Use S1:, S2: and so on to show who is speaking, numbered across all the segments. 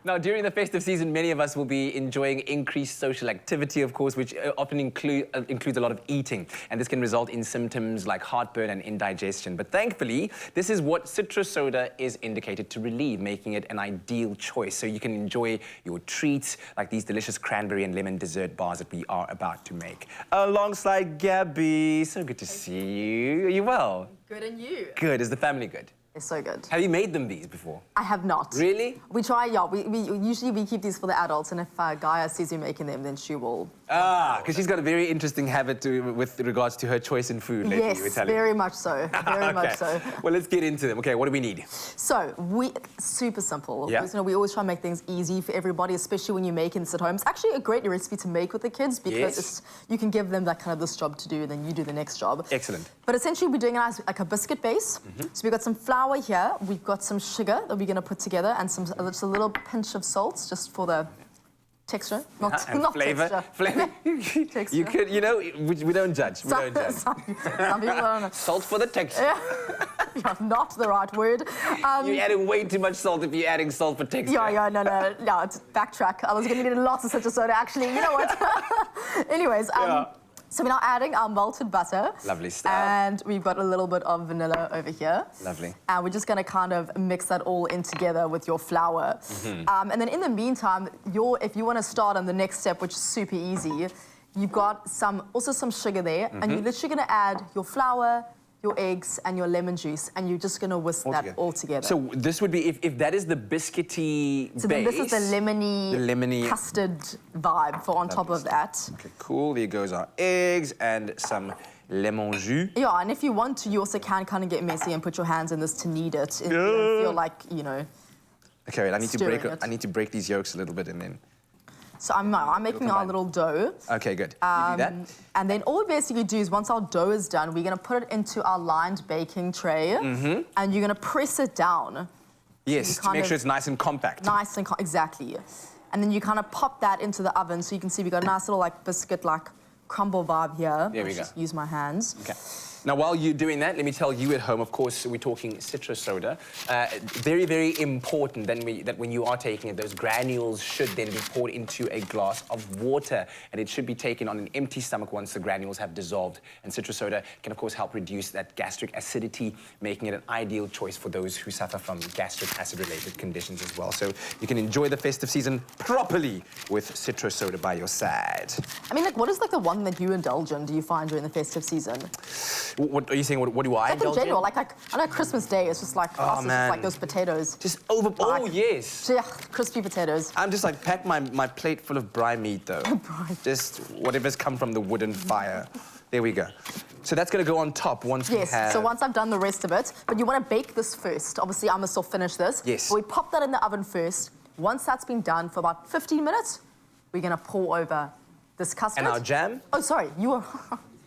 S1: Now, during the festive season, many of us will be enjoying increased social activity, of course, which often includes a lot of eating. And this can result in symptoms like heartburn and indigestion. But thankfully, this is what CITROSODA is indicated to relieve, making it an ideal choice. So you can enjoy your treats like these delicious cranberry and lemon dessert bars that we are about to make. Alongside Gabby. So good to see you. Are you well?
S2: Good, and you?
S1: Good. Is the family good?
S2: It's so good.
S1: Have you made them these before?
S2: I have not.
S1: Really?
S2: We try, yeah. We usually keep these for the adults, and if Gaia sees you making them, then she will.
S1: Ah, because she's got a very interesting habit with regards to her choice in food lately.
S2: Yes, very much so. Very much so.
S1: Well, let's get into them. Okay, what do we need?
S2: So, super simple.
S1: Yeah.
S2: You know, we always try and make things easy for everybody, especially when you're making this at home. It's actually a great recipe to make with the kids because you can give them that kind of this job to do, and then you do the next job.
S1: Excellent.
S2: But essentially, we're doing it as like a biscuit base. So we've got some flour here. We've got some sugar that we're going to put together, and just a little pinch of salt just for the texture, not
S1: flavor.
S2: texture.
S1: Flavor.
S2: Texture.
S1: You could, you know, we don't judge. We don't judge.
S2: Some people don't know.
S1: Salt for the texture.
S2: Yeah, not the right word.
S1: You're adding way too much salt if you're adding salt for texture.
S2: No, it's backtrack. I was going to need lots of citrus soda, actually. You know what? Anyways, so we're now adding our melted butter.
S1: Lovely stuff.
S2: And we've got a little bit of vanilla over here.
S1: Lovely.
S2: And we're just going to kind of mix that all in together with your flour. And then in the meantime, if you want to start on the next step, which is super easy, you've got also some sugar there. And you're literally going to add your flour, your eggs, and your lemon juice, and you're just going to whisk that all together.
S1: So this would be, if that is the biscuity base...
S2: So then this is the lemony custard vibe for on top of that.
S1: Okay, cool. There goes our eggs and some lemon jus.
S2: Yeah, and if you want to, you also can kind of get messy and put your hands in this to knead it. If you don't feel like, you know...
S1: Okay, wait, I need to break these yolks a little bit and then...
S2: So I'm making our little dough.
S1: Okay, good. You do that.
S2: And then all we basically do is once our dough is done, we're going to put it into our lined baking tray. And you're going to press it down.
S1: Yes, to make sure it's nice and compact.
S2: Nice and exactly. And then you kind of pop that into the oven. So you can see we've got a nice little like biscuit like crumble vibe here.
S1: There we go.
S2: Just use my hands.
S1: Okay. Now, while you're doing that, let me tell you at home, of course, we're talking CITROSODA. Very, very important that when you are taking it, those granules should then be poured into a glass of water. And it should be taken on an empty stomach once the granules have dissolved. And CITROSODA can, of course, help reduce that gastric acidity, making it an ideal choice for those who suffer from gastric acid-related conditions as well. So you can enjoy the festive season properly with CITROSODA by your side.
S2: I mean, like, what is like the one that you indulge in, do you find, during the festive season?
S1: What are you saying? What do I indulge
S2: in general,
S1: in?
S2: like I know Christmas Day, it's just like, it's just like those potatoes.
S1: Just oh, yes.
S2: Yeah, crispy potatoes.
S1: I'm just like, pack my plate full of braai meat, though. Just whatever's come from the wooden fire. There we go. So that's going to go on top once we have...
S2: Yes, so once I've done the rest of it, but you want to bake this first. Obviously, I must still finish this.
S1: Yes.
S2: But we pop that in the oven first. Once that's been done for about 15 minutes, we're going to pour over this custard.
S1: And our jam?
S2: Oh, sorry, you were...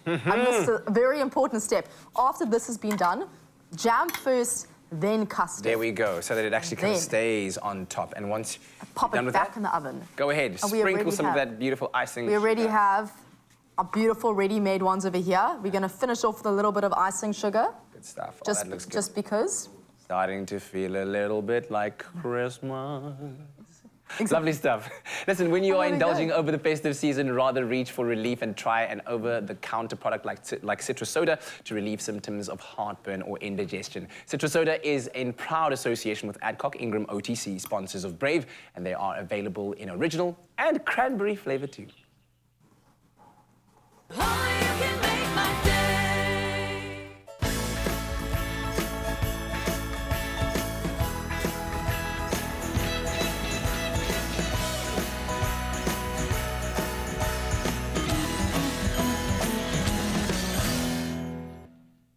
S2: I missed a very important step. After this has been done, jam first, then custard.
S1: There we go, so that it actually kind of stays on top. And once
S2: pop
S1: you're done
S2: it
S1: with
S2: back
S1: that,
S2: in the oven.
S1: Go ahead, sprinkle some of that beautiful icing.
S2: We already have our beautiful ready-made ones over here. We're going to finish off with a little bit of icing sugar.
S1: Good stuff.
S2: Just,
S1: that looks good.
S2: Just because.
S1: Starting to feel a little bit like Christmas.
S2: Exactly.
S1: Lovely stuff. Listen, when you are indulging over the festive season, rather reach for relief and try an over-the-counter product like CITROSODA to relieve symptoms of heartburn or indigestion. CITROSODA is in proud association with Adcock Ingram OTC, sponsors of Brave, and they are available in original and cranberry flavor too.